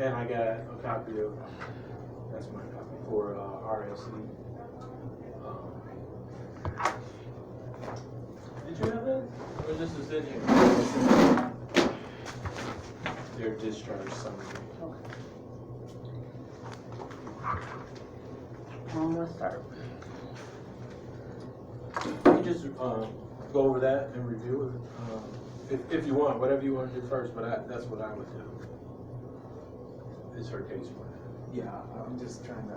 And I got a copy of, that's my copy for RSC. Did you have that? Or this is in here? Their discharge summary. Let's start. You can just go over that and review it. If you want, whatever you want to do first, but that's what I would do. It's her case for that. Yeah, I'm just trying to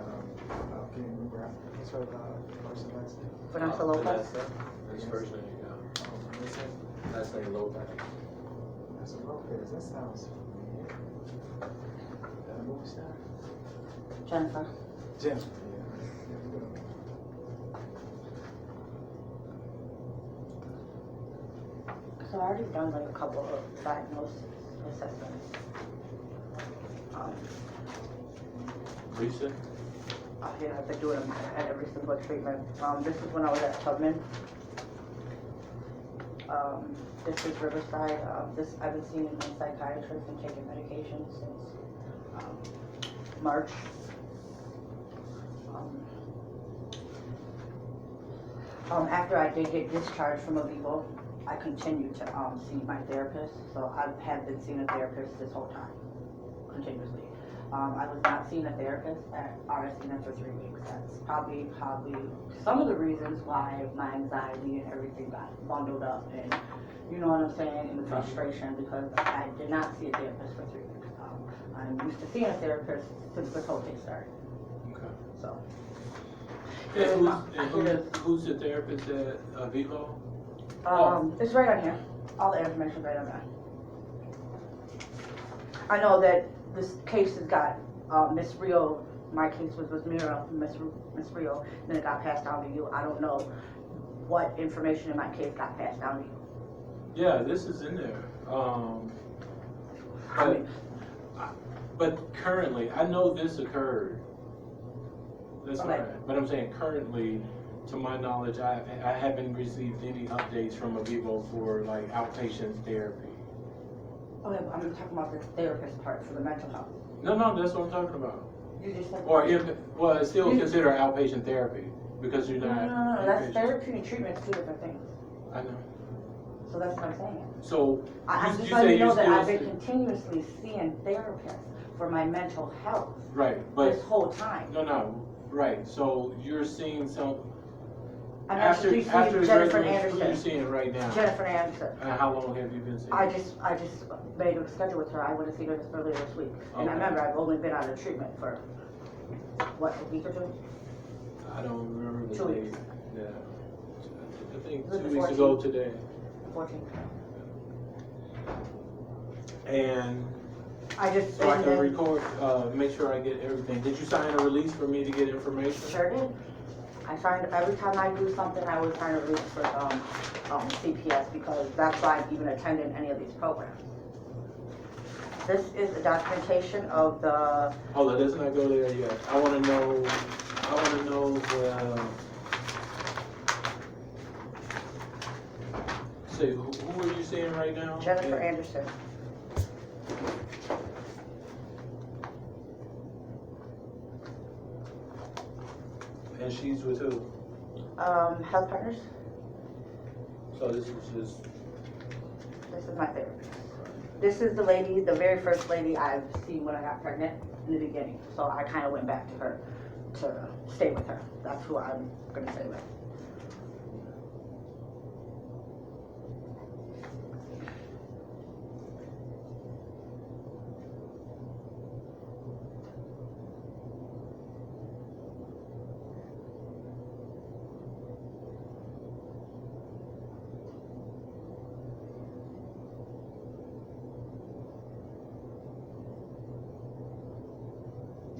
get a new graphic. It's for the person next to me. Vanessa Lopez. This first name, yeah. Last name Lopez. That's a Lopez. That sounds familiar. That movie star? Jennifer. Jennifer, yeah. So I already done like a couple of diagnosis assessments. Recent? Yeah, I've been doing them at every single treatment. This is when I was at Tubman. This is Riverside. I've been seeing a psychiatrist and taking medication since March. After I did get discharged from Avivo, I continued to see my therapist. So I have been seeing a therapist this whole time, continuously. I was not seeing a therapist at RSC for 3 weeks. That's probably some of the reasons why my anxiety and everything got bundled up, and you know what I'm saying, and the frustration, because I did not see a therapist for 3 weeks. I'm used to seeing a therapist since this whole thing started. Okay. So. Who's the therapist at Vivo? It's right on here. All the information's right on there. I know that this case has got Miss Rio. My case was with Miss Rio, and then it got passed down to you. I don't know what information in my case got passed down to you. Yeah, this is in there. But currently, I know this occurred. That's Okay. right. But I'm saying currently, to my knowledge, I haven't received any updates from Avivo for like outpatient therapy. Okay, but I'm talking about the therapist part for the mental health. No, that's what I'm talking about. You just said. Or it's still considered outpatient therapy because you're not. No. That's therapy and treatment is 2 different things. I know. So that's what I'm saying. So I'm just letting you know that I've been continuously seeing therapists for my mental health. Right, but this whole time. No, right. So you're seeing some. I'm After actually seeing Jennifer Who are you Anderson. seeing right now? Jennifer Anderson. And how long have you been seeing? I just made a schedule with her. I went to see her earlier this week. And I remember I've only been out of treatment for, what, a week or 2? I don't remember the 2 date. weeks. Yeah. I think Was it 2 the weeks 14th? ago today. 14. And I just so I can record, make sure I get everything. Did you sign a release for me to get information? Sure did. I signed, every time I do something, I always sign a release for CPS, because that's why I'm even attending any of these programs. This is the documentation of the... Hold on, let's not go there yet. I want to know say, who are you seeing right now? Jennifer Anderson. And she's with who? Health Partners. So this is just... This is my therapist. This is the lady, the very first lady I've seen when I got pregnant in the beginning. So I kind of went back to her to stay with her. That's who I'm going to stay with.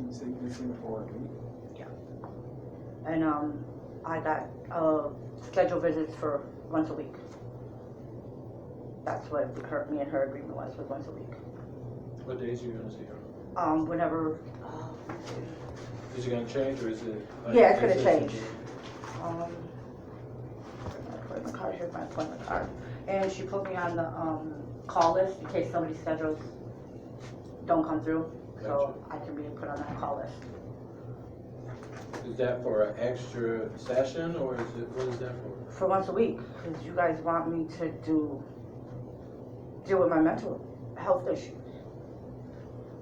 You say you've been seeing her for a week? Yeah. And I got scheduled visits for once a week. That's what me and her agreement was once a week. What days are you going to see her? Whenever. Is it going to change or is it? Like, Yeah, it's going to change. Here's my appointment card. And she put me on the call list in case somebody's schedules don't come through. so I can be put on that call list. Is that for an extra session, or is it, what is that for? For once a week, because you guys want me to deal with my mental health issues.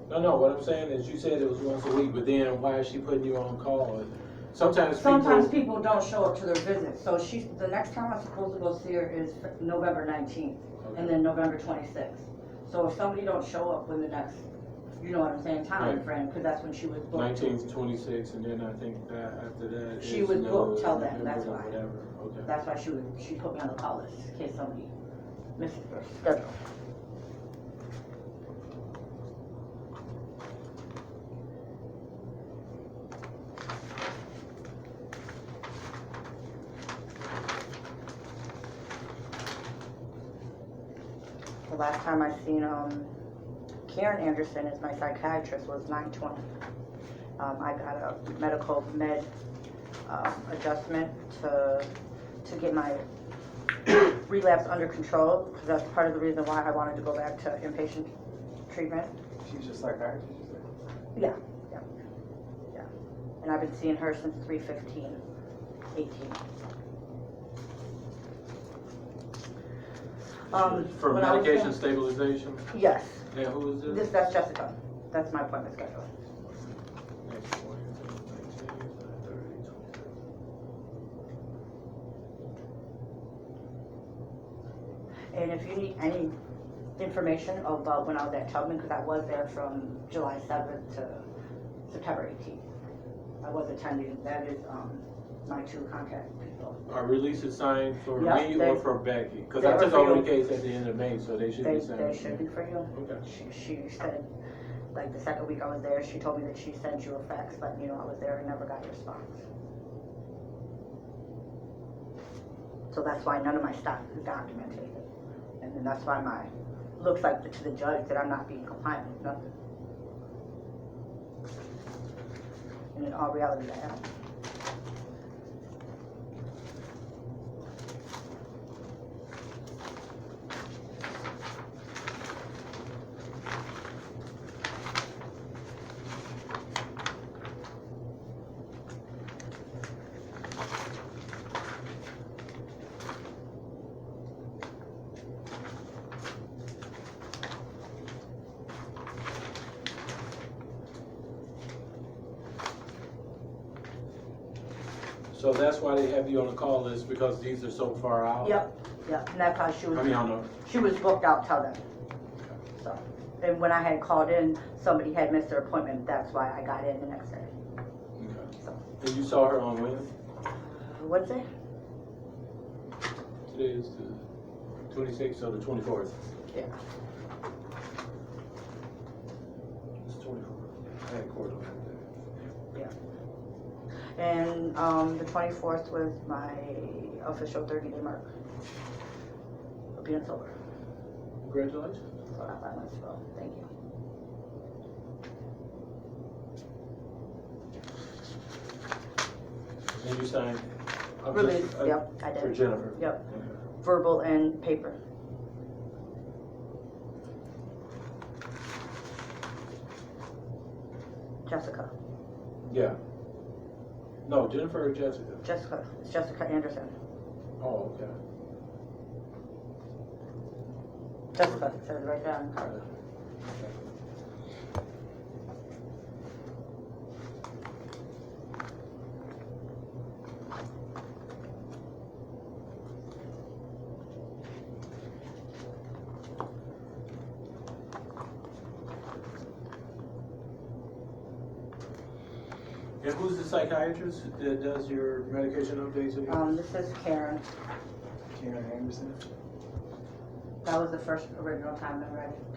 No, what I'm saying is you said it was once a week, but then why is she putting you on call? Sometimes People don't show up to their visits, so the next time I'm supposed to go see her is November 19th, and then November 26th. So if somebody don't show up when the next, you know what I'm saying, time frame, because that's when she was booked. 19th, 26th, and then I think that after that She is was no booked till then, November that's or why. Whatever, okay. That's why she put me on the call list, in case somebody misses their schedule. The last time I seen Karen Anderson as my psychiatrist was 9/20. I got a medical adjustment to get my relapse under control, because that's part of the reason why I wanted to go back to inpatient treatment. She's just psychiatrist, you said? Yeah. And I've been seeing her since 3/15/18. For when I was medication going- stabilization? Yes. Yeah, who is this? That's Jessica. That's my appointment schedule. Next one, 19, 30, 26. And if you need any information about when I was at Tubman, because I was there from July 7th to September 18th. I was attending, that is my two contact people. Are releases signed for Yeah, me they- or for Becky? Because they I were took for over you. the case at the end of May, so they should be signed. They should be for you. Okay. She said, like the second week I was there, she told me that she sent you a fax letting you know I was there and never got a response. So that's why none of my stuff is documented. And then that's why looks like to the judge that I'm not being compliant with nothing. And in all reality, I am. So that's why they have you on the call list, because these are so far out? Yep, and that's how she was. I mean, I know. She was booked out till then. So, and when I had called in, somebody had missed their appointment. That's why I got in the next day. Okay. So, And you saw her on when? Wednesday? Today is the 26th, so the 24th. Yeah. It's 24th. I had court on that day. And the 24th was my official 30-day mark of being sober. Congratulations. So about 5 months ago. Thank you. And you signed? Release, yep, I did. For Jennifer? Yep. Okay. Verbal and paper. Jessica. Yeah. No, Jennifer or Jessica? Jessica. It's Jessica Anderson. Oh, okay. Jessica, it says right there on the card. And who's the psychiatrist that does your medication updates again? This is Karen. Karen Anderson? That was the first original time I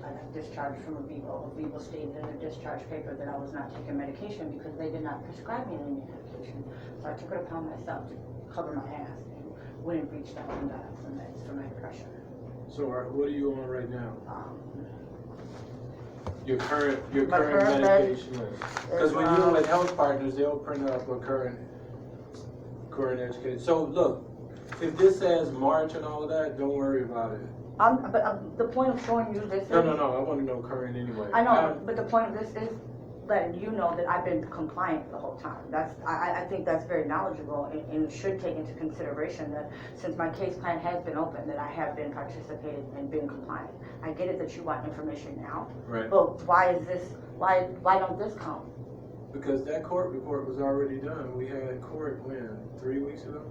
got discharged from Avivo. Avivo stated in their discharge paper that I was not taking medication because they did not prescribe me any medication. So I took it upon myself to cover my ass and went and reached out and got some meds for my depression. So what are you on right now? Your My current current medication list. Because is, when you're with health partners, they'll print up a current education. So look, if this says March and all of that, don't worry about it. but the point of showing you this is... No, I want to know current anyway. I know, but the point of this is letting you know that I've been compliant the whole time. I think that's very knowledgeable and should take into consideration that since my case plan has been open, that I have been participating and been compliant. I get it that you want information now, Right. but why don't this count? Because that court report was already done. We had court when? 3 weeks ago?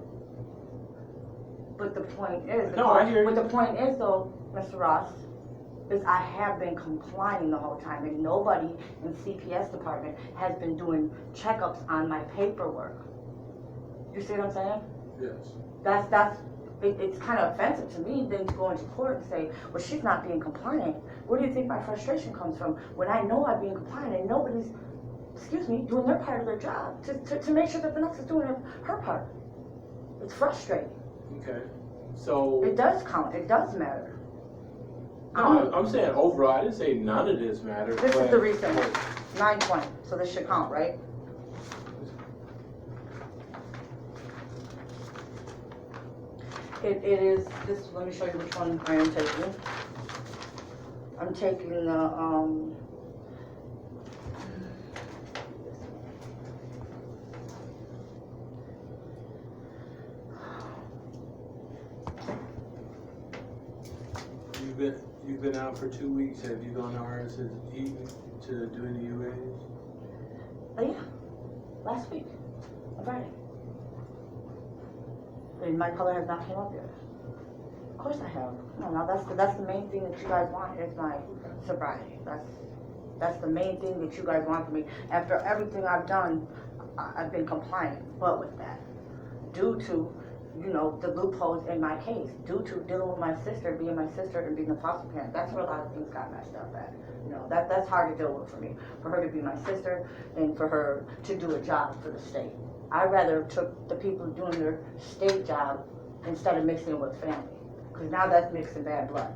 But the point is, No, I hear you. but the point is though, Mr. Ross, is I have been complying the whole time, and nobody in CPS department has been doing checkups on my paperwork. You see what I'm saying? Yes. It's kind of offensive to me then to go into court and say, well, she's not being compliant. Where do you think my frustration comes from? When I know I'm being compliant and nobody's, doing their part of their job to make sure that the next is doing her part. It's frustrating. Okay. So. It does count. It does matter. No, I'm saying overall, I didn't say none of this matters. This is the recent one, 9/20, so this should count, right? It is, this, let me show you which one I am taking. I'm taking the, You've been out for 2 weeks. Have you gone to RSE to do any UAs? oh yeah, last week, on Friday. And my color has not came up yet. Of course I have. No, now that's the main thing that you guys want is my sobriety. That's the main thing that you guys want from me. After everything I've done, I've been compliant. But with that, due to, the loopholes in my case, due to dealing with my sister, being my sister and being a foster parent, that's where a lot of things got messed up at. That's hard to deal with for me. For her to be my sister and for her to do a job for the state. I rather took the people doing their state job instead of mixing it with family. Because now that's mixing bad blood.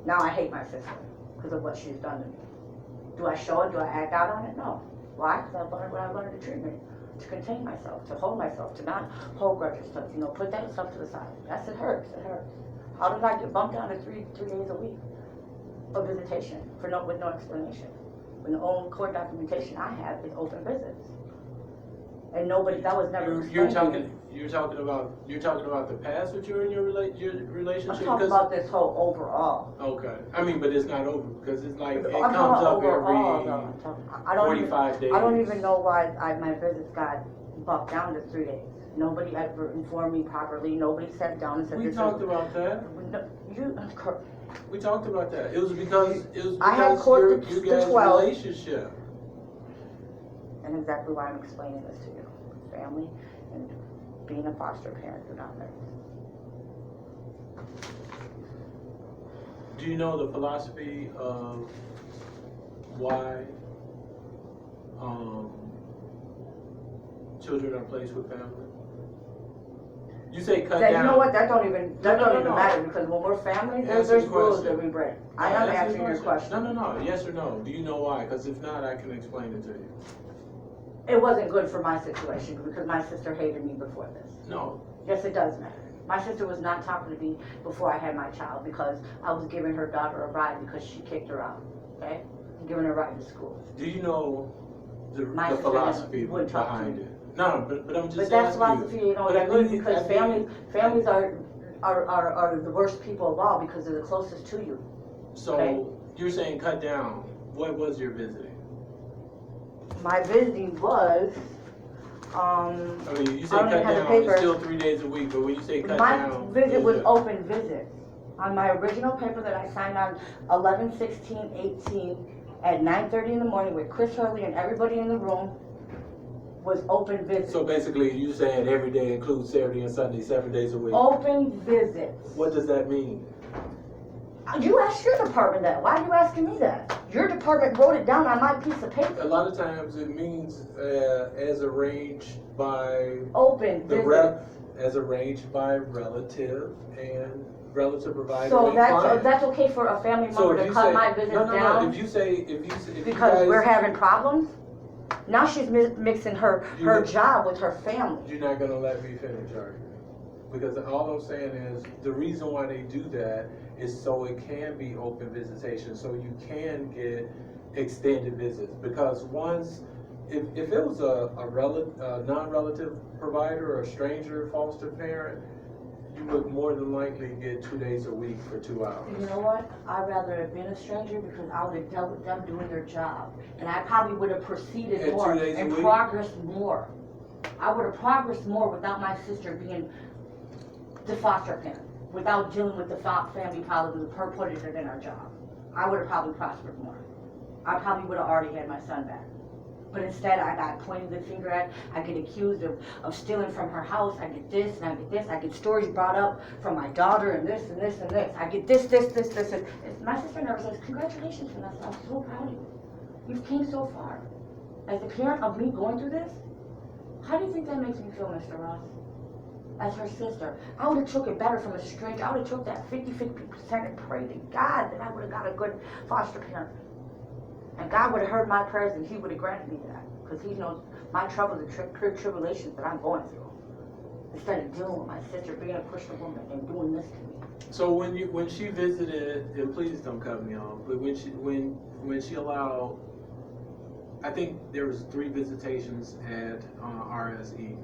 Now I hate my sister because of what she's done to me. Do I show it? Do I act out on it? No. Why? Because I learned what I learned in treatment. To contain myself, to hold myself, to not hold grudges, to put that stuff to the side. Yes, it hurts. It hurts. How did I get bumped down to three days a week of visitation with no explanation? When the only court documentation I have is open visits. And nobody, that was never explained to me. You're talking about the past with you and your relationship. I'm talking about this whole overall. Okay, I mean, but it's not over because it's like it I'm comes talking up overall, every 45 days. I don't even know why my visits got bumped down to 3 days. Nobody ever informed me properly. Nobody sat down and said We this. talked about that. We talked about that. It was because I had court you the guys' 12th. relationship. And exactly why I'm explaining this to you. Family and being a foster parent do not mix. Do you know the philosophy of why children are placed with family? You say cut down. You know what? That don't even No. matter because when we're family, Answer there's the rules question. that we break. I am answering your question. No. Yes or no? Do you know why? Because if not, I can explain it to you. It wasn't good for my situation because my sister hated me before this. No. Yes, it does matter. My sister was not talking to me before I had my child because I was giving her daughter a ride because she kicked her out. Okay? Giving her a ride to school. Do you know the sister philosophy wouldn't talk to behind me. it? No, but I'm just But that asking philosophy you. ain't all that good because families are the worst people of all because they're the closest to you. So Okay. you're saying cut down. What was your visiting? My visiting was, I mean, you say I don't cut even have the down, paper. it's still 3 days a week, but when you say cut my down. visit was is it- open visits. On my original paper that I signed on 11/16/18 at 9:30 in the morning with Chris Hurley and everybody in the room was open visits. So basically, you saying every day includes Saturday and Sunday, 7 days a week. Open visits. What does that mean? You asked your department that. Why are you asking me that? Your department wrote it down on my piece of A paper. lot of times it means as arranged by Open the visits. rep, as arranged by relative and relative provider So and client. that's okay for a family So member if to you cut say, my visits no, down if you because guys, we're having problems? Now she's mixing her You- job with her family. you're not gonna let me finish, are you? Because all I'm saying is, the reason why they do that is so it can be open visitation, so you can get extended visits, because once, if it was a non-relative provider or a stranger foster parent, you would more than likely get 2 days a week for 2 hours. You know what? I'd rather have been a stranger because I would have dealt with them doing their job. And I probably would have proceeded And more 2 days a and week? progressed more. I would have progressed more without my sister being the foster parent, without dealing with the family problems of her putting it in our job. I would have probably prospered more. I probably would have already had my son back. But instead, I got pointed the finger at. I get accused of stealing from her house. I get this and I get this. I get stories brought up from my daughter and this and this and this. I get this. And my sister never says, congratulations, Vanessa. I'm so proud of you. You've came so far. As a parent of me going through this, how do you think that makes me feel, Mr. Ross? As her sister, I would have took it better from a stranger. I would have took that 50% and prayed to God that I would have got a good foster parent. And God would have heard my prayers and He would have granted me that. Because He knows my troubles and tribulations that I'm going through. Instead of dealing with my sister being a Christian woman and doing this to me. So when she visited, and please don't cut me off, but when she allowed, I think there was 3 visitations at RSE.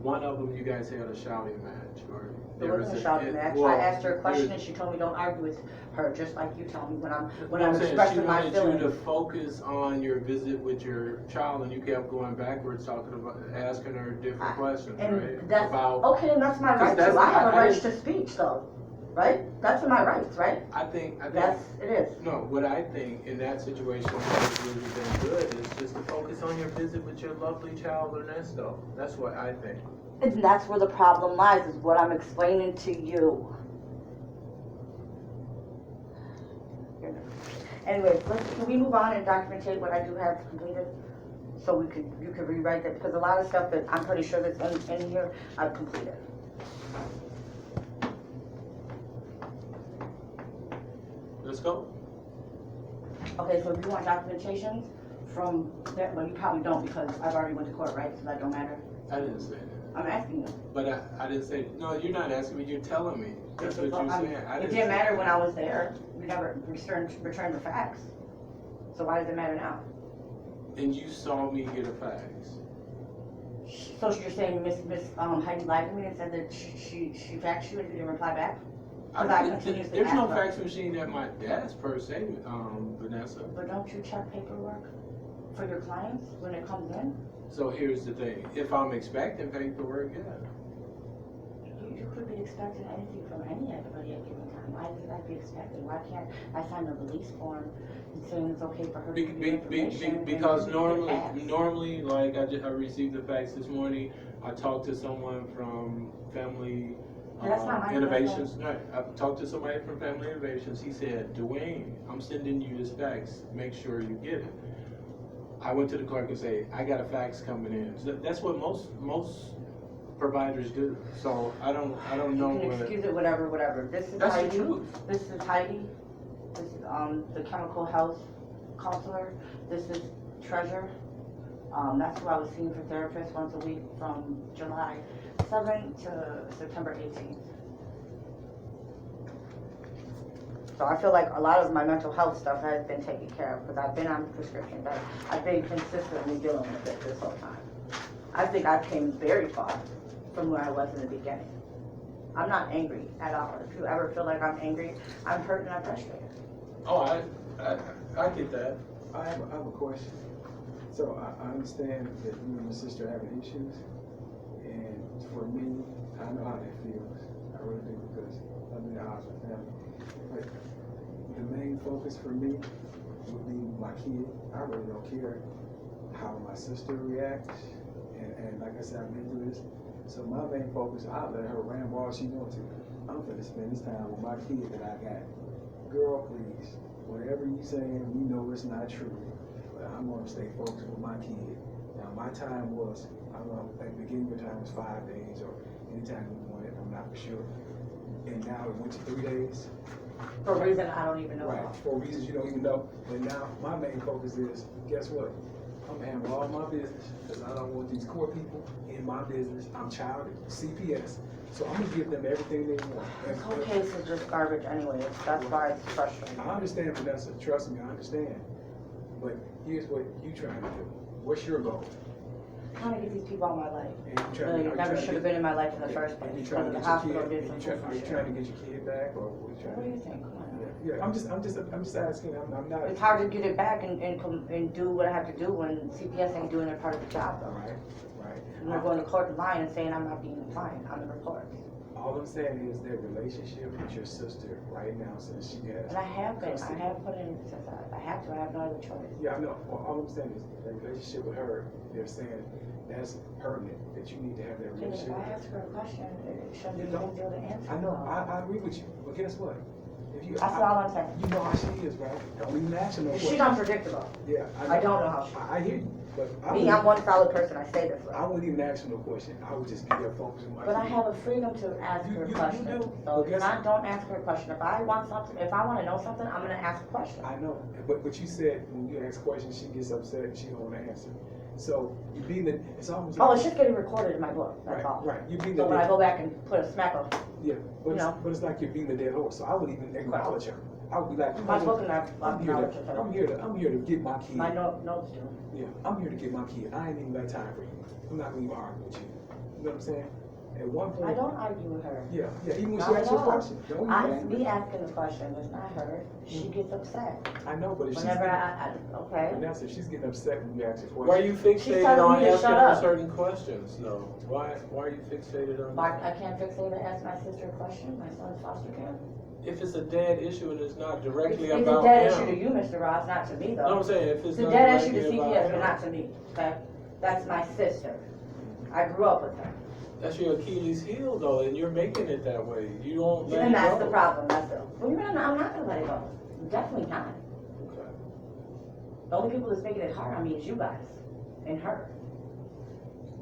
One of them, you guys had a shouting match, or There wasn't a shouting match. I asked her a question and she told me don't argue with her, just like you tell me when I'm expressing my She feelings. wanted you to focus on your visit with your child, and you kept going backwards, asking her different questions, And right? that's, okay, and that's my right that's- to. I have a I- right to speech though, right? That's my rights, right? I think Yes, it is. no, what I think in that situation what would have been good is just to focus on your visit with your lovely child, Ernesto. That's what I think. And that's where the problem lies, is what I'm explaining to you. Anyways, can we move on and documentate what I do have completed? So you could rewrite that, because a lot of stuff that I'm pretty sure that's in here, I've completed. Let's go. Okay, so if you want documentation from that, well, you probably don't, because I've already went to court, right? So that don't matter. I didn't say that. I'm asking you. But I didn't say, no, you're not asking me, you're telling me. That's what you're saying. It didn't matter when I was there. You never returned the facts. So why does it matter now? And you saw me get a fax. So you're saying Miss Heidi lied to me and said that she faxed you and didn't reply back? There's no fax machine at my desk per se, Vanessa. But don't you check paperwork for your clients when it comes in? So here's the thing, if I'm expecting paperwork, yeah. You could be expecting anything from anybody at given time. Why would I be expecting? Why can't I sign a release form saying it's okay for her to give you information? Because normally, like I received the fax this morning, I talked to someone from Family That's not my Innovations. No, I talked to somebody from Family Innovations. He said, Dwayne, I'm sending you this fax. Make sure you get it. I went to the clerk and say, I got a fax coming in. So that's what most providers do. So I don't know. You can excuse it, whatever. This is That's the Heidi. truth. This is Heidi. This is the chemical health counselor. This is Treasure. That's who I was seeing for therapists once a week from July 7th to September 18th. So I feel like a lot of my mental health stuff has been taken care of because I've been on prescriptions. I've been consistently dealing with it this whole time. I think I've came very far from where I was in the beginning. I'm not angry at all. If you ever feel like I'm angry, I'm hurt and I'm frustrated. Oh, I get that. I have a question. So I understand that you and your sister are having issues, and for me, I know how that feels. I really do, because I've been in the house with family. But the main focus for me would be my kid. I really don't care how my sister reacts, and like I said, I've been through this. So my main focus, I'll let her ramble all she wants to. I'm gonna spend this time with my kid that I got. Girl, please, whatever you saying, we know it's not true. But I'm gonna stay focused with my kid. Now my time was, I don't know, at the beginning of the time was 5 days or anytime we wanted, I'm not for sure. And now it went to 3 days. For a reason I don't even know Right, about. for reasons you don't even know. But now my main focus is, guess what? I'm handling all my business because I don't want these court people in my business. I'm child CPS. So I'm gonna give them everything they want. This whole case is just garbage anyway. That's why it's frustrating. I understand, Vanessa. Trust me, I understand. but here's what you trying to do. What's your goal? Trying to get these people out of my life. And you trying Really, to, are you never trying to should have get- been in my life in the first place. Are you Because trying to the get your hospital kid? did Are some you bullshit. trying to get your kid back, or what are you trying What to do you think? Come on. Yeah, I'm just asking. I'm not. It's hard to get it back and do what I have to do when CPS ain't doing their part of the job though. Right. I'm not going to court and lying and saying I'm not being fine on the report. All I'm saying is their relationship with your sister right now, since she has. And I have been, I custody. have put in, since I have to, I have no other choice. Yeah, I know. All I'm saying is their relationship with her. They're saying that's permanent. That you need to have that And if relationship. I ask her a question, it shouldn't be You don't- easier to answer. I know. I agree with you. But guess what? If you, That's all I'm saying. You know how she is, right? Don't even ask her no She's questions. unpredictable. Yeah, I don't know how she I hear you, but Me, I'm one solid person, I say this. I wouldn't even ask her no question. I would just be there focused on my. But I kid. have a freedom to ask her You questions. do. So But if guess not, don't ask her a question. If I want something, if I want to know something, I'm gonna ask a question. I know, but you said when you ask questions, she gets upset and she don't want to answer. So you being the, it's almost Oh, like. it's just getting recorded in my book, that's Right, all. right. You being So the when I dead, go back and put a smack on yeah, but you it's, know. but it's like you're being the dead horse. So I would even acknowledge her. I would be like, my book and I'm here to get my kid. my notes do. Yeah, I'm here to get my kid. I ain't even got time for you. I'm not gonna even argue with you. You know what I'm saying? At one point. I don't argue with her. Yeah, even when Not she at asks you a all. question. Don't even Me asking the question, it's not her. She gets upset. I know, but if she's Whenever getting, okay. Vanessa, if she's getting upset when you ask a question. Why are you fixated telling on me to asking shut her up. certain questions, though? Why are you fixated on But that? I can't fixate to ask my sister a question, my son's foster care. If it's a dead issue and it's not directly It's about a dead him. issue to you, Mr. Ross, not to me No, though. I'm saying if it's It's a not dead issue to directly about CPS, but him, not to me, okay? That's my sister. I grew up with her. that's your Achilles heel, though, and you're making it that way. You don't let And it that's go. the problem, that's the, well, you mean I'm not gonna let it go. Definitely not. Okay. The only people that's making it hard on me is you guys and her.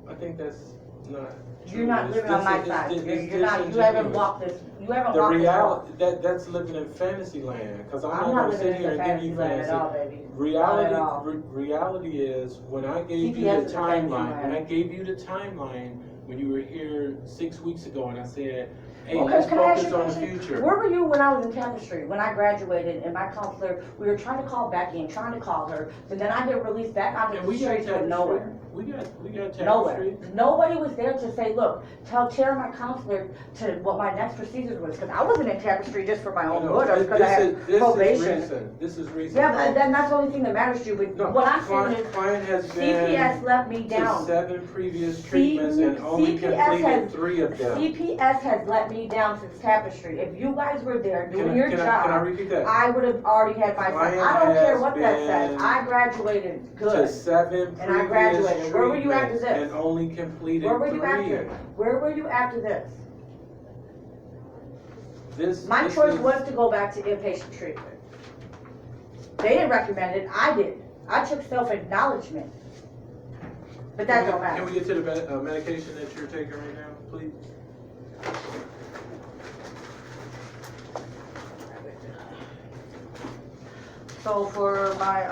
I think that's not. You're true. not It's living on my dis- side. it's You're not, you haven't disingenuous. walked this, you haven't The walked this walk. reality, that's living in fantasy land, because I'm I'm not not gonna living sit in here the and give you fantasy land at all, fantasy. baby. Reality, Not at all. reality is, when I gave you CPS the is a fantasy timeline, when I land. gave you the timeline, when you were here 6 weeks ago, and I said, hey, Well, let's can I ask focus you a on the question? future. Where were you when I was in Tapestry? When I graduated and my counselor, we were trying to call Becky and trying to call her, and then I get released back onto And the we got streets with Tapestry. nowhere. We got Nowhere. Tapestry. Nobody was there to say, look, tell my counselor to what my next procedures was, because I wasn't in Tapestry just for my own good or because I had probation. This is recent. Yeah, but then that's the only thing that matters to you, but No, what I'm saying client has is been CPS let me to down. 7 previous treatments and only CPS completed has- 3 of them. CPS has let me down since Tapestry. If you guys were there doing your Can I job, repeat that? I would have already had my son. Client I don't care has what that says. been I graduated To good. 7 And I previous graduated. Where were you after treatments this? and only completed Where were 3. you after? Where were you after this? My This choice is- was to go back to inpatient treatment. They didn't recommend it, I did. I took self-acknowledgement. But that don't Can matter. we get to the medication that you're taking right now, please? So for my,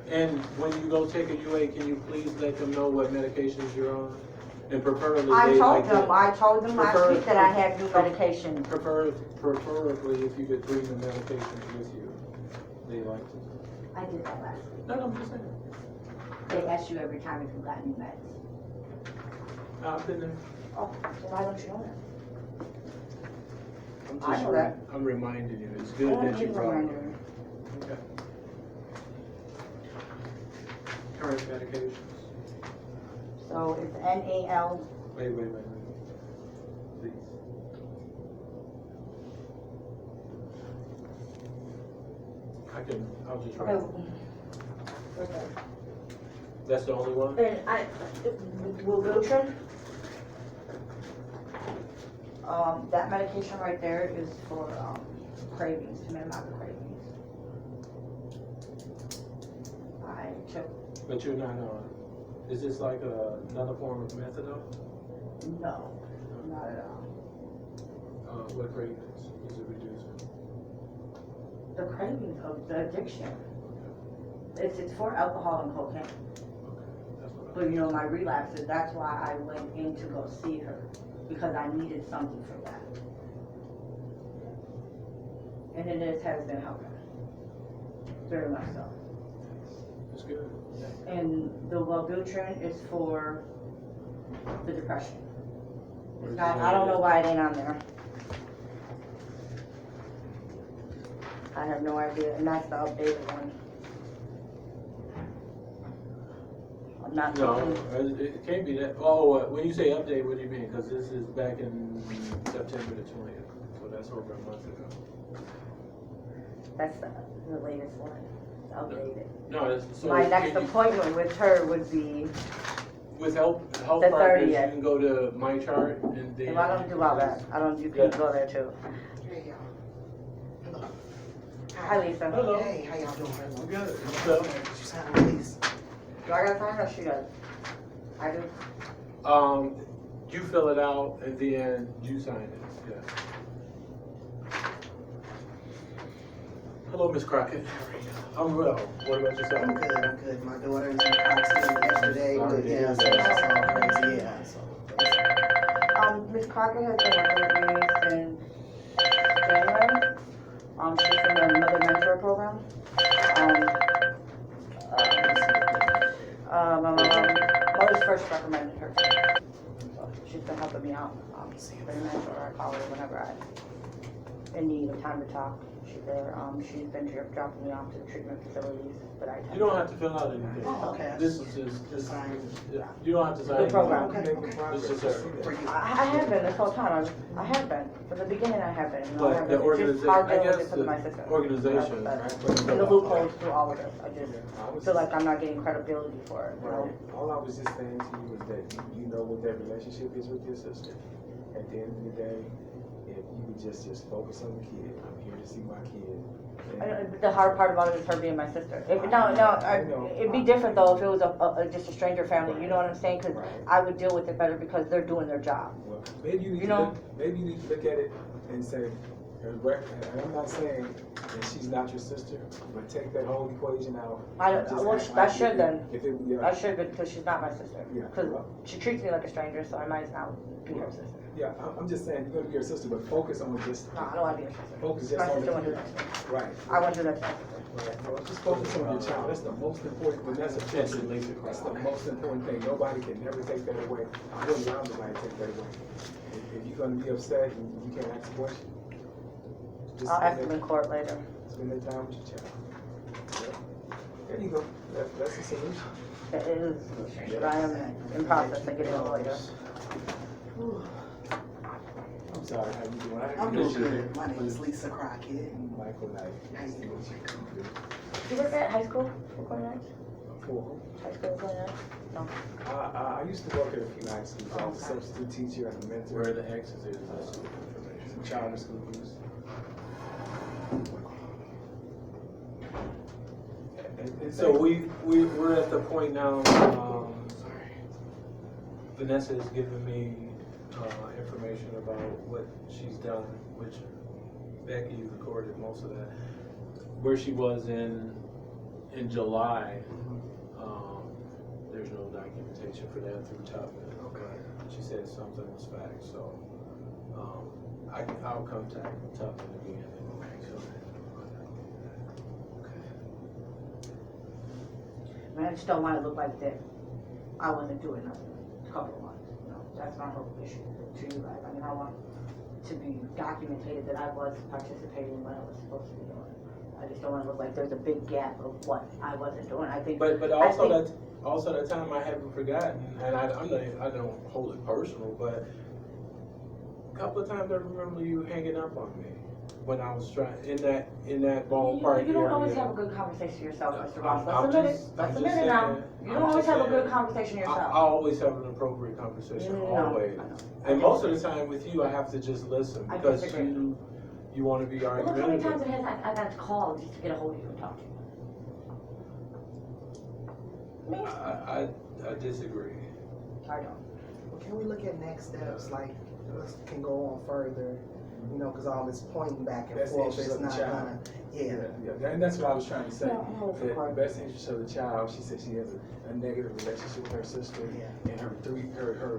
And when you go take a UA, can you please let them know what medications you're on? And preferably I they told like them, to- I told them last week that I had new medication. Preferably if you could bring the medications with you, they like to. I did that last week. No, I'm just saying. They ask you every time if you got new meds. I've been there. Oh, so why don't you know that? I'm I just know that. I'm reminding you. It's I good don't that you need a brought it reminder. up. Okay. Current medications. So it's NAL. Wait. Please. I'll just write. Okay. That's the only one? And Wellbutrin. That medication right there is for cravings, to minimize the cravings. I took, But you're not on. Is this like another form of methadone? no, not at all. What cravings is it reducing? The cravings of the addiction. It's for alcohol and cocaine. Okay, that's what But you know, my relapses, that's why I went in to go see her, because I needed something for that. And it has been helping, very much so. That's good. And the Wellbutrin is for the depression. It's not, I don't know why it ain't on there. I have no idea, and that's the updated one. I'm not No, looking, it can't be that. Oh, when you say update, what do you mean? Because this is back in September the 20th, so that's over a month ago. that's the latest one, updated. No, that's so. My next can you- appointment with her would be, With health The partners, you 30th. can go to my chart and then. if I don't do all that, you can go there too. Hey, y'all. Hello. Hi, Lisa. Hello. Hey, how y'all doing? I'm good. So, You sound released. Do I gotta sign or she does? I do. you fill it out and then you sign it, yes. Hello, Miss Crockett. I'm well. What about yourself? I'm good, I'm good. My daughter was in the hospital yesterday, Sorry but to yeah, hear so that. it's all crazy, yeah, so. Miss Crocker has been working with me since January. She's from the Mother Mentor program. Mother's first recommended her to me. So she's been helping me out. Very mentor, I call her whenever I'm in need of time to talk. She's there. She's been dropping me off to the treatment facilities that I attend. You don't have to fill out anything. Oh, okay. This is just, Sign. you don't have to sign. The program. anything. Okay, okay. This is her. For you. I have been this whole time. I have been. From the beginning, I have been. You know, I But have the been. It's just hard organization, I dealing with guess it because of my sister. the organization, That's- right? And the loopholes through all of this. I just feel like I'm not getting credibility for it. You know? Right. All I was just saying to you is that you know what that relationship is with your sister. At the end of the day, if you would just focus on the kid, I'm here to see my kid. And The hard part about it is her being my sister. It'd be different though if it was just a stranger family. You know what I'm saying? Because Right. I would deal with it better because they're doing their job. Well, maybe you need You to know? look, maybe you need to look at it and say, and I'm not saying that she's not your sister, but take that whole equation out. and just act I like should if then. If it, yeah, I should because she's not my sister. Yeah. Because she treats me like a stranger, so I might as well be her sister. yeah, I'm just saying, you're gonna be your sister, but focus on just, No, I don't want to be her sister. focus just My on sister the won't do kid. that to me. Right. I won't do that to my sister. Right. Well, just focus on your child. That's the most important thing. That's That's at least a That's the crowd. most important thing. Nobody can never take that away. I wouldn't allow nobody to take that away. If you're gonna be upset and you can't ask a question, just I'll ask them in court later. spend that time with your child. Yeah. There you go. That's the solution. It is, but I am in process of getting a lawyer. I'm sorry, how you doing? I'm doing good. My name is Lisa Crockett. Michael Knight. Nice to meet you. You work at high school for 29? Cool. High school for 29? No. I used to work at a few high schools. I was a Okay. substitute teacher and a mentor. Where the X's is, that's the information. Some charter schools. And So we're at the point now, Vanessa has given me, information about what she's done, which Becky recorded most of that. Where she was in July, there's no documentation for that through Tubman. Okay. She said something was fact, so, I'll contact Tubman again and make sure. I mean, I just don't want to look like that I wasn't doing nothing a couple of months. You know, that's my whole issue to you guys. I mean, I want to be documented that I was participating in what I was supposed to be doing. I just don't want to look like there's a big gap of what I wasn't doing. I think. But I also think- that time I haven't forgotten, and I don't hold it personal, but a couple of times I remember you hanging up on me when I was trying in that ballpark You don't always area. have a good conversation yourself, Mr. I'm- Ross. I'm Let's admit it. just- Let's I'm admit just it now. saying. You I'm don't always just have a saying. good conversation I yourself. always have an appropriate conversation, No, always. I know. And most of the time with you, I have to just listen I because disagree. you want to be Well, look how many times argumentative. I've had to call just to get a hold of you and talk to you. Me? I disagree. I don't. Well, can we look at next steps, like, can go on further, you know, because all this pointing back and That's the forth interest is of the not child. gonna, yeah. Yeah, and that's what I was trying to say. Yeah, I'm all for That it. the best interest of the child, she said she has a negative relationship with her sister, Yeah. and her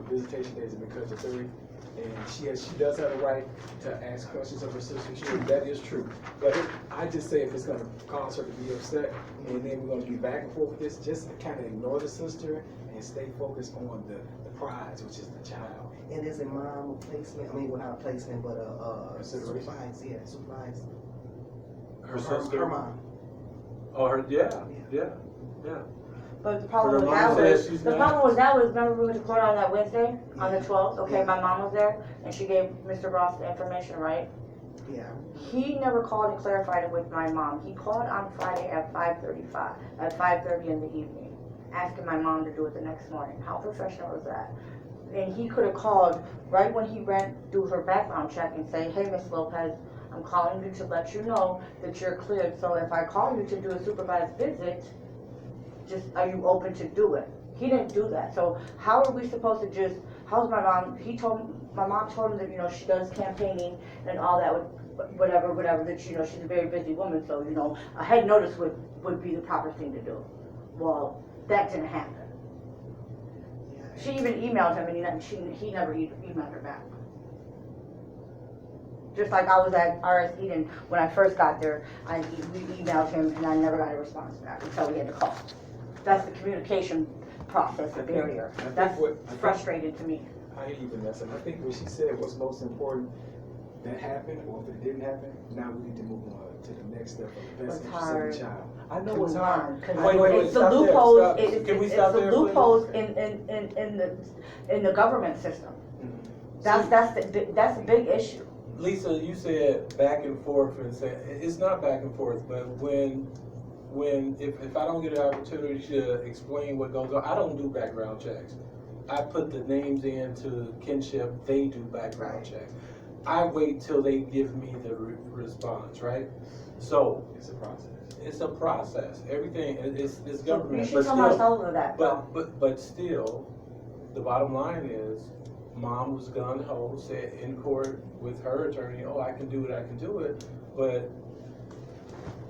visitation days are because of 3. And she does have a right to ask questions of her sister. That is true. But I just say if it's gonna cause her to be upset, and then we're gonna be back and forth with this, just kind of ignore the sister and stay focused on the prize, which is the child. And is it mom placement? I mean, well, not placement, but Consideration. supervise. Yeah, supervise. Her sister. Her mom. Oh, her, yeah. But the But problem her with mom that says was, she's the not. problem with that was, remember we went to court on that Wednesday, on the 12th? Okay, Yeah. my mom was there, and she gave Mr. Ross the information, right? Yeah. He never called and clarified it with my mom. He called on Friday at 5:30 in the evening, asking my mom to do it the next morning. How professional is that? And he could have called right when he ran through her background check and say, hey, Miss Lopez, I'm calling you to let you know that you're cleared. So if I call you to do a supervised visit, just, are you open to do it? He didn't do that. So how are we supposed to just, how's my mom, my mom told him that, you know, she does campaigning and all that, whatever, that, you know, she's a very busy woman, so, you know, a head notice would be the proper thing to do. Well, that didn't happen. She even emailed him and he never emailed her back. Just like I was at RS Eden when I first got there, we emailed him and I never got a response back until we had to call. That's the communication process, the barrier. That's frustrating to me. I hear you, Vanessa. I think what she said was most important. That happened, or if it didn't happen, now we need to move on to the next step of the best interest of the child. I know It was it's hard. hard. Wait, It's the stop there, loopholes, stop. it's Can we the stop there, please? loopholes in the government system. That's the big issue. Lisa, you said back and forth and said, it's not back and forth, but if I don't get an opportunity to explain what goes on, I don't do background checks. I put the names into kinship, they do background checks. I wait till they give me the response, right? So It's a process. it's a process. Everything it's government, We should but tell still, ourselves of that, though. but still, the bottom line is, mom was gun ho, said in court with her attorney, oh, I can do it, but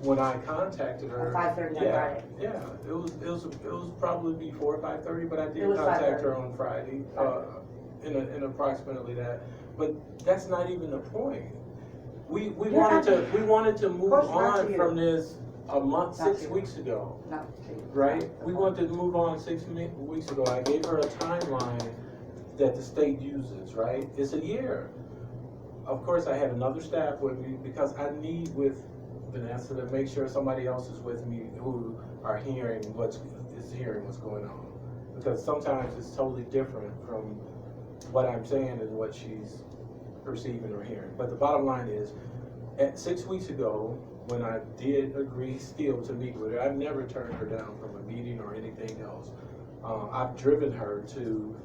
when I contacted her, At 5:30 on Friday. yeah, it was probably before 5:30, but I It did was contact 5:30. her on Friday, in approximately that. But that's not even the point. We You're wanted to move course not to on you. from this a month, Not 6 to you. weeks ago, No, right? We wanted to move on 6 weeks ago. I gave her a timeline that the state uses, right? It's a year. Of course, I had another staff with me because I need with Vanessa to make sure somebody else is with me who are hearing what's going on. Because sometimes it's totally different from what I'm saying and what she's perceiving or hearing. But the bottom line is, 6 weeks ago, when I did agree still to meet with her, I've never turned her down from a meeting or anything else. I've driven her to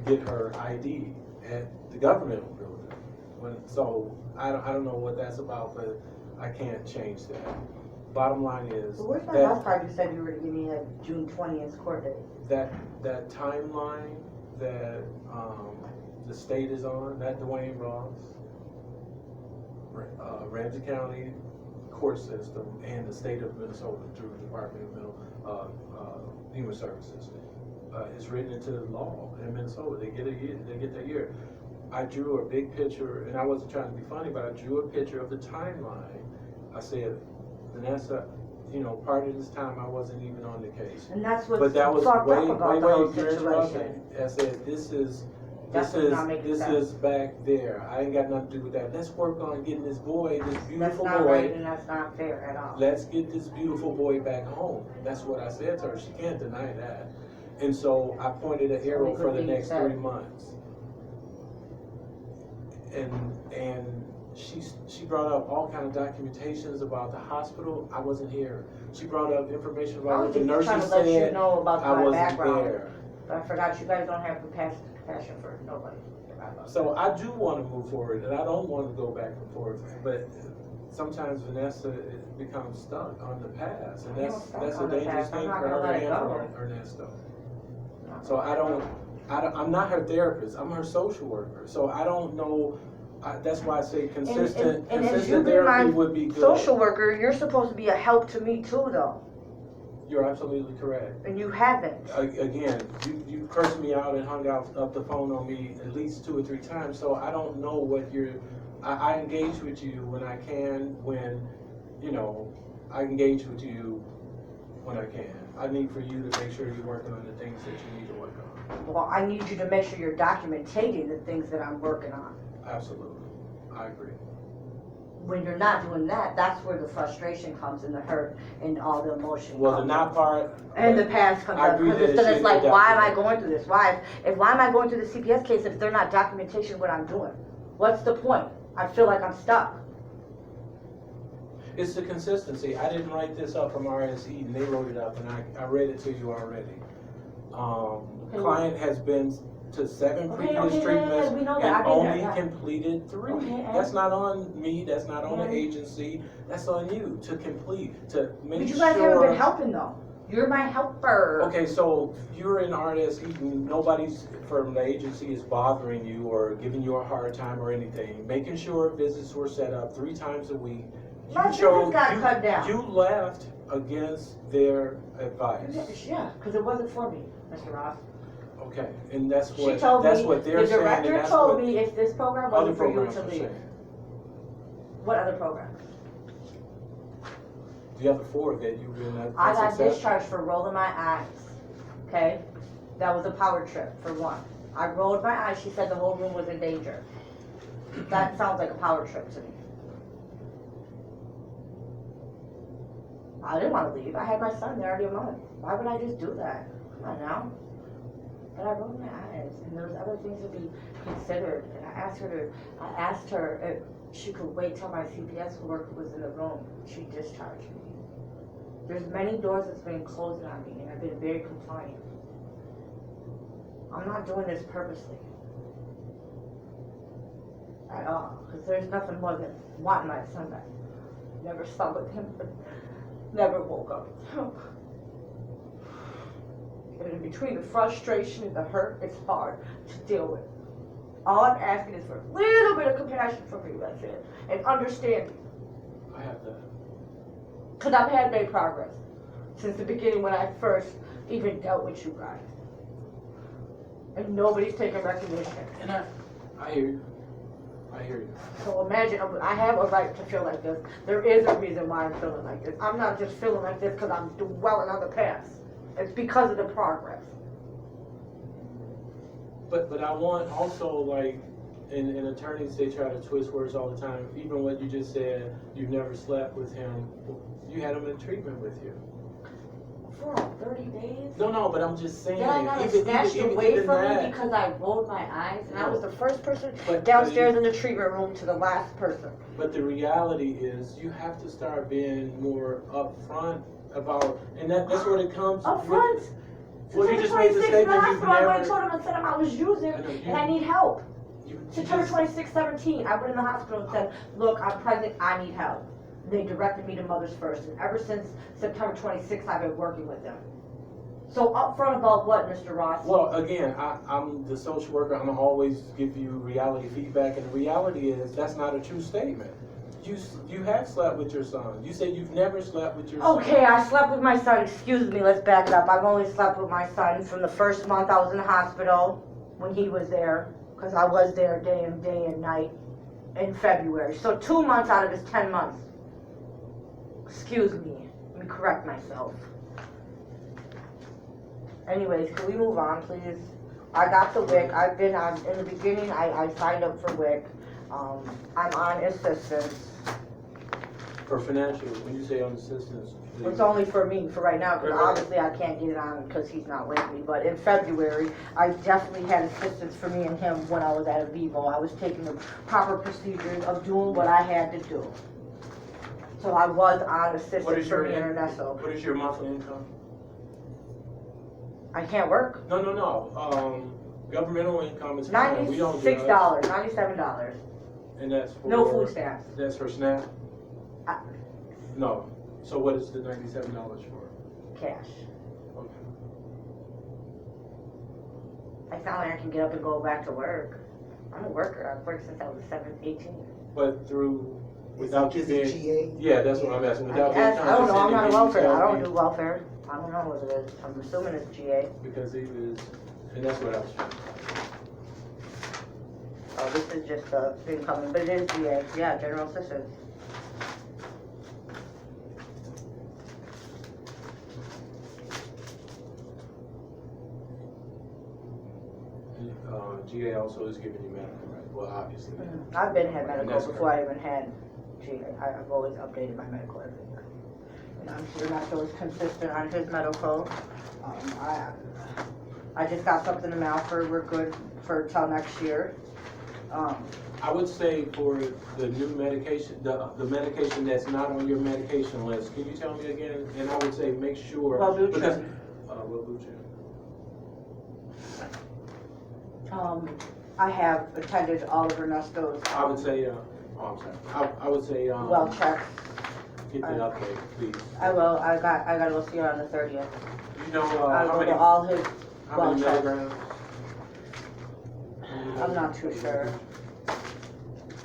get her ID at the governmental building. So I don't know what that's about, but I can't change that. Bottom line is But where's my last part you said you were gonna give me a June 20th court date? that timeline that the state is on, that Dwayne Ross, Ramsey County court system, and the state of Minnesota through the Department of Human Services, is written into the law in Minnesota. They get a year. They get that year. I drew a big picture, and I wasn't trying to be funny, but I drew a picture of the timeline. I said, Vanessa, you know, part of this time I wasn't even on the case. And that's what's But that was fucked way, up about way, the whole you're interrupting. situation. I said, this is back there. I ain't got nothing to do with that. Let's work on getting this boy, this That's beautiful not boy. right and that's not fair at all. Let's get this beautiful boy back home. That's what I said to her. She can't deny that. And so I pointed an arrow for the next 3 months. And she brought up all kind of documentations about the hospital. I wasn't here. She brought up information I about was what the just nurses trying to let you said. know about I my wasn't background. there. But I forgot you guys don't have compassion for nobody. So I do want to move forward, and I don't want to go back and forth. But sometimes Vanessa becomes stuck on the past, and that's a dangerous thing for her and for Ernesto. So I'm not her therapist. I'm her social worker. So I don't know. That's why I say consistent And as you be therapy my would be good. social worker, you're supposed to be a help to me too, though. You're absolutely correct. And you haven't. Again, you cursed me out and hung out up the phone on me at least 2 or 3 times, so I don't know what I engage with you when I can, I engage with you when I can. I need for you to make sure you're working on the things that you need to work on. Well, I need you to make sure you're documenting the things that I'm working on. Absolutely. I agree. When you're not doing that, that's where the frustration comes and the hurt and all the emotion Well, the comes. not part. And the past comes I up, agree because that it it's should like, be why am I documented. going through this? Why am I going through the CPS case if they're not documentation what I'm doing? What's the point? I feel like I'm stuck. It's the consistency. I didn't write this up from RSE, and they wrote it up, and I read it to you already. Client has been to 7 previous treatments we know that. and I've been only there, yeah. completed 3. Okay, That's not on me, that's not on the Yeah. agency, that's on you to complete, to make But sure. you guys haven't been helping though. You're my helper. Okay, so you're in RSE, nobody's from the agency is bothering you or giving you a hard time or anything, making sure visits were set up 3 times a week. My visits got cut down. You left against their advice. Yeah, because it wasn't for me, Mr. Ross. Okay, and that's She what, told that's me, what the they're saying, and director that's told what me if this program other wasn't for you programs to are leave. saying. What other program? The other 4 that you've been I got unsuccessful. discharged for rolling my eyes, okay? That was a power trip, for one. I rolled my eyes, she said the whole room was in danger. That sounds like a power trip to me. I didn't want to leave, I had my son there already a month. Why would I just do that? Come on now. But I rolled my eyes, and there was other things to be considered, and I asked her if she could wait till my CPS worker was in the room. She discharged me. There's many doors that's been closed on me, and I've been very compliant. I'm not doing this purposely. At all, because there's nothing more than wanting my son back. Never slept with him, never woke up. And in between the frustration and the hurt, it's hard to deal with. All I'm asking is for a little bit of compassion from you, that's it. And understanding. I have that. Because I've had made progress since the beginning when I first even dealt with you guys. And nobody's taking recognition. And I hear you. I hear you. So imagine, I have a right to feel like this. There is a reason why I'm feeling like this. I'm not just feeling like this because I'm dwelling on the past. It's because of the progress. But I want also, like, in attorneys, they try to twist words all the time. Even what you just said, you've never slept with him. You had him in treatment with you. For 30 days? No, but I'm just saying. Then I got it snatched away from me because I rolled my eyes, and I was the first person downstairs in the treatment room to the last person. But the reality is, you have to start being more upfront about, and that's what it comes. Up front? Well, you just made the statement you've I went and never. told them and said I was using I know, you- and I need help. You September just- 26, 17, I went in the hospital and said, look, I'm pregnant, I need help. They directed me to Mothers First, and ever since September 26th, I've been working with them. So upfront about what, Mr. Ross? Well, again, I'm the social worker. I'm gonna always give you reality feedback, and the reality is that's not a true statement. You have slept with your son. You said you've never slept with your son. Okay, I slept with my son, excuse me, let's back it up. I've only slept with my son from the first month I was in the hospital when he was there, because I was there day and night in February. So 2 months out of his 10 months. Excuse me, let me correct myself. Anyways, can we move on, please? I got the WIC. I've been on, in the beginning, I signed up for WIC. I'm on assistance. For financial, when you say on assistance. It's only for me for right now, because obviously I can't get it on because he's not with me. But in February, I definitely had assistance for me and him when I was at Avivo. I was taking the proper procedures of doing what I had to do. So I was on assistance for me and Ernesto. What is your monthly income? I can't work. No. Governmental income is fine. We don't do that. $96, $97. And that's for. No food stamps. That's for SNAP? Uh, No. So what is the $97 for? Cash. Okay. It's not like I can get up and go back to work. I'm a worker. I've worked since I was 18. But without you Is it being. GA? Yeah, that's what I'm asking. Without being I don't know, I'm not a welfare. I don't condescending, do welfare. I don't know what it is. I'm assuming it's GA. Because he was, and that's what I was trying to find. Oh, this is just incoming, but it is GA. Yeah, general assistance. GA also is giving you medical, right? Well, obviously. I've been had And medical that's before I even had GA. I've always updated my medical every year. And I'm sure Nacho is consistent on his medical. I just got something in the mail for we're good for till next year. I would say for the new medication, the medication that's not on your medication list, can you tell me again? And I would say make sure. Wellbutrin. Because, Wellbutrin. I have attended all of Ernesto's. I would say, I'm sorry. I would say, well checked. get the update, please. I will. I gotta go see her on the 30th. You know, I'll how go many, to all his how well many checks. milligrams? I'm not too sure.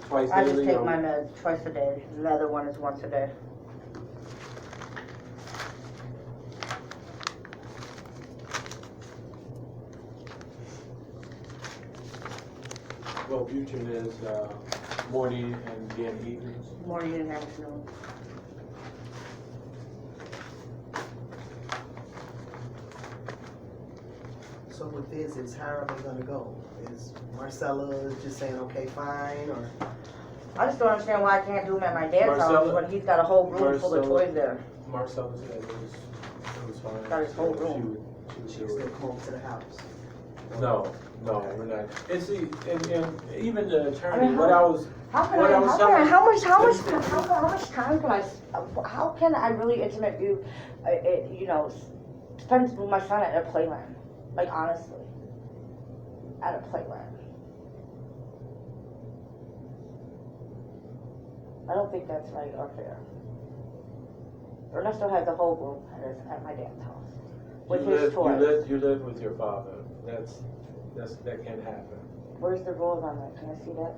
Twice I just daily? take or- my meds twice a day. The other one is once a day. Wellbutrin is morning and then evenings. Morning and afternoon. So with visits, how are they gonna go? Is Marcella just saying, okay, fine, or? I just don't understand why I can't do them at my dad's house Marcella- when he's got a whole room full of Marcella- toys there. Marcella said it was fine. Got his whole room. She would She do still it. come over to the house? No, we're not. And see, and even the attorney, I mean, what I was, How can What I, I was how can I, telling- how much time can I, how can I really intimate view, you know, spend with my son at a playland? Like honestly, at a playland. I don't think that's right or fair. Ernesto has a whole room at my dad's house with his toys. you live with your father. That can happen. Where's the rules on that? Can I see that?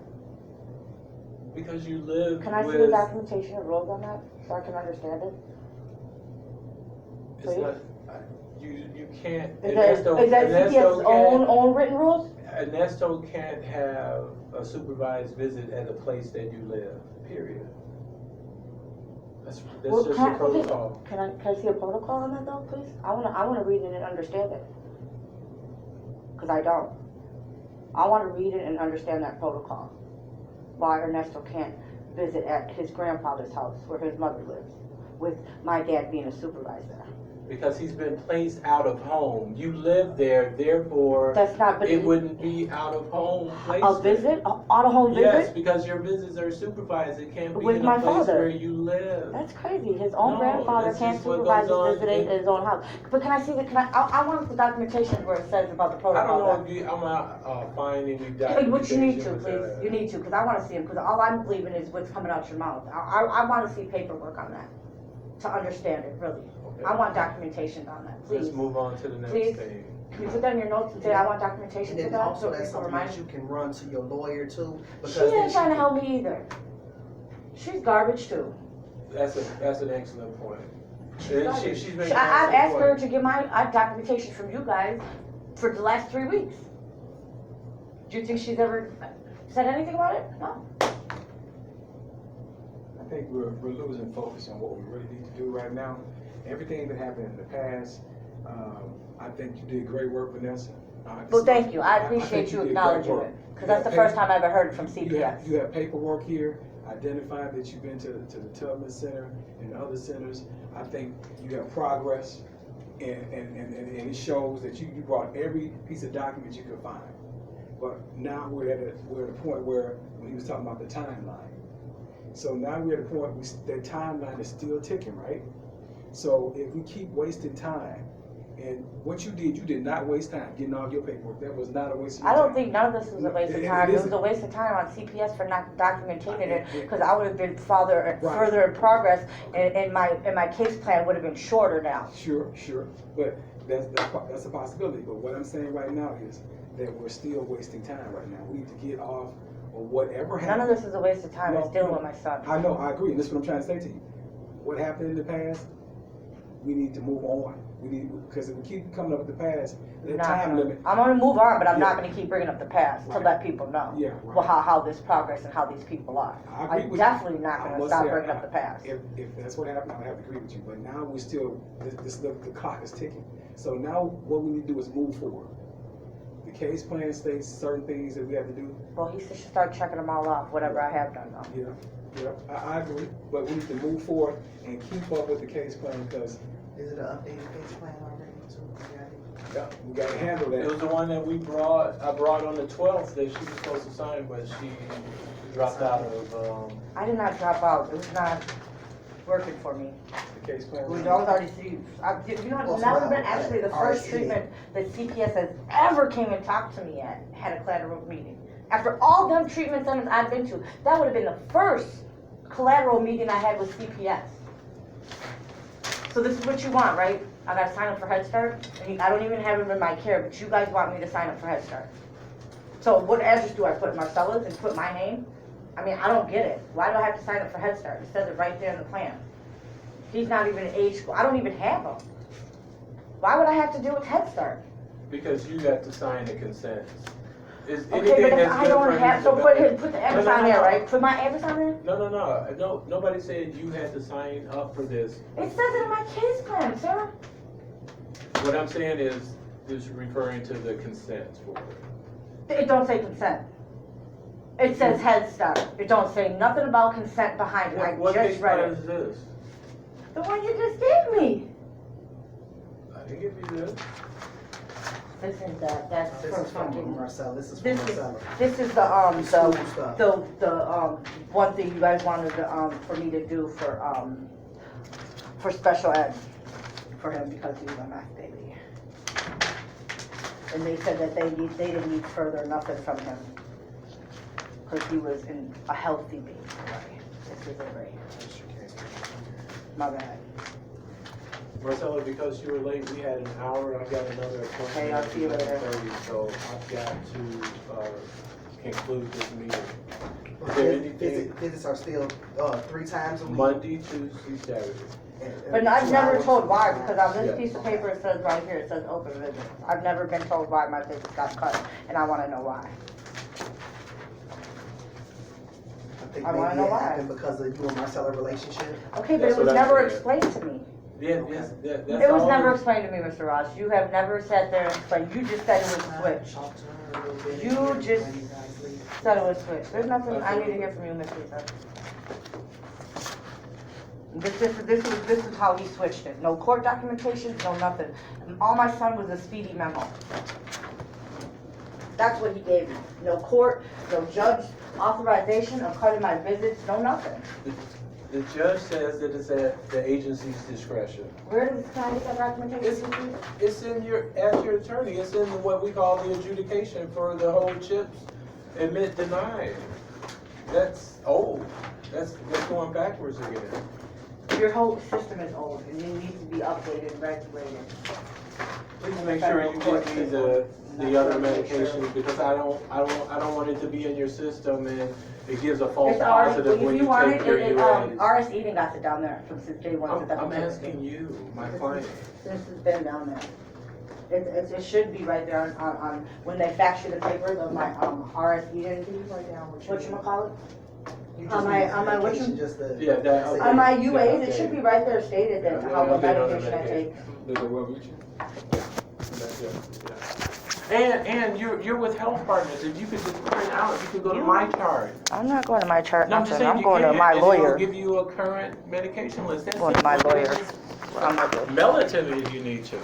Because you live Can I see the with, documentation of rules on that so I can understand it? it's Please? not, you can't, Is that CPS's Ernesto can't, own written rules? Ernesto can't have a supervised visit at a place that you live, period. That's Well, just your protocol. Can I see a protocol on that though, please? I wanna read it and understand it. Cause I don't. I wanna read it and understand that protocol. Why Ernesto can't visit at his grandfather's house where his mother lives, with my dad being a supervisor. Because he's been placed out of home. You live there, therefore, That's not, but it wouldn't be out of home a placement. visit, an auto-home Yes, visit? because your visits are supervised. It can't be With in my a place father. where you live. That's crazy. His own No, grandfather that's can't just what supervise goes on his visiting in- his own house. But can I see I want the documentation where it says about the I protocol. don't know if I'm not finding any documentation. What you need to, with please. that. You need to, because I want to see them, because all I'm believing is what's coming out your mouth. I want to see paperwork on that, to understand it, really. Okay. I want documentation on that, please. Let's move on to the next Please. thing. Can you put that in your notes and say, I want documentation And for then that? also So that's people something remind that me. you can run to your lawyer too. She Because then ain't trying to can- help me either. She's garbage too. That's an excellent point. She's And garbage. she's making I've an asked excellent her point. to get my documentation from you guys for the last 3 weeks. Do you think she's ever said anything about it? No. I think we're losing focus on what we really need to do right now. Everything that happened in the past, I think you did great work, Vanessa. Well, thank you. I think appreciate you did great acknowledging work. it, because that's the first time I ever heard it from You CPS. have paperwork here, identified that you've been to the Tubman Center and other centers. I think you have progress, and it shows that you brought every piece of document you could find. But now we're at a point where, when he was talking about the timeline. So now we're at a point, that timeline is still ticking, right? So if we keep wasting time, and what you did not waste time getting all your paperwork. That was not a waste of I time. don't think none of this was a waste of time. It was isn't. a waste of time on CPS for not documenting it, because I would have been further Right. in progress, and my case plan would have been shorter now. Sure, but that's a possibility. But what I'm saying right now is that we're still wasting time right now. We need to get off of whatever happened. None of this is a waste of time. No, It's dealing no. with my son. I know, I agree, and this is what I'm trying to say to you. What happened in the past, we need to move on. We need, because if we keep coming up with the past, the Not time gonna- limit. I'm gonna move on, but I'm not Yeah. gonna keep bringing up the past to Right. let people know. Yeah, right. Well, how this progress and how these people are. I agree I'm with definitely you. not I gonna must stop say, bringing up the past. If that's what happened, I have to agree with you. But now we're still, the clock is ticking. So now what we need to do is move forward. The case plan states certain things that we have to do. Well, he should start checking them all off, whatever I have done though. Yeah, I agree. But we need to move forward and keep up with the case plan because, Is it an updated case plan already too? You got it? yeah, we gotta handle It was that. the one that I brought on the 12th that she was supposed to sign, but she dropped out of, I did not drop out. It was not working for me. The case plan. We was already received. You know, it's never been actually the first treatment that CPS has ever came and talked to me at, had a collateral meeting. After all them treatment centers I've been to, that would have been the first collateral meeting I had with CPS. So this is what you want, right? I gotta sign up for Head Start? And I don't even have them in my care, but you guys want me to sign up for Head Start. So what address do I put? Marcella's and put my name? I mean, I don't get it. Why do I have to sign up for Head Start? It says it right there in the plan. He's not even in age school. I don't even have him. Why would I have to do with Head Start? because you got to sign the consents. Is Okay, anything but if that's I good don't for have, his so development- put the address No, no, on there, no. right? Put my address on there? No, nobody said you had to sign up for this. It says it in my case plan, sir. What I'm saying is referring to the consents for it. It don't say consent. It says Head Start. It don't say nothing about consent behind it. I What just case read plan it. is this? The one you just gave me. I didn't give you this. This is that, that's This for is from fucking. Marcella, this is from This is, Marcella. this is the School stuff. one thing you guys wanted to, for me to do for special ed for him because he was a math baby. And they said that they didn't need further nothing from him. Cause he was in a healthy baby, right? This is a great, my bad. Marcella, because you were late, we had an hour. I've got another appointment. Okay, I'll see you later. at 11:30, so I've got to conclude this meeting. Is there anything? Visits are still 3 times a week. Monday, Tuesday, Saturday. But I've 2 never hours. told why, because on this Yeah. piece of paper, it says right here, it says open visits. I've never been told why my visits got cut, and I wanna know why. I think I wanna maybe know it why. happened because of you and Marcella relationship. Okay, but That's it was what I never said. explained to me. Yeah, Okay. that's It was all never we- explained to me, Mr. Ross. You have never sat there and explained, you just said it was switched. Talk to her a little bit You when just you guys leave. Said it was switched. There's nothing, I need to hear from you, Miss Lisa. This is how he switched it. No court documentation, no nothing. All my son was a speedy memo. That's what he gave me. No court, no judge authorization of cutting my visits, no nothing. The judge says that it's at the agency's discretion. Where does, can I get that documentation? please? It's in as your attorney, it's in what we call the adjudication for the whole CHIPS admit denied. That's old. That's going backwards again. Your whole system is old and it needs to be updated, regulated. Please make sure you give me the other medications because I don't want it to be in your system and it gives a false It's already, positive if when you you want take it, your RS UAs. Eden got it down there from since day one. since I've I'm been asking you, my client. This has been down there. It should be right there on, when they fax you the papers of my, RS Eden, whatchamacallit? You On just my- need on my medication whatchamacallit? just to- Yeah, that- say- On my Yeah, UAs, it okay. should be right there stated that how what medication I take. Does it well reach you? That's it, yeah. And you're with Health Partners. If you could just print out, you could go to my chart. I'm not going to my chart, No, I'm just nothing. saying I'm you going to can, my and it'll lawyer. give you a current medication list. That's Going to it. my lawyer. I'm not good. Mail it to me if you need to.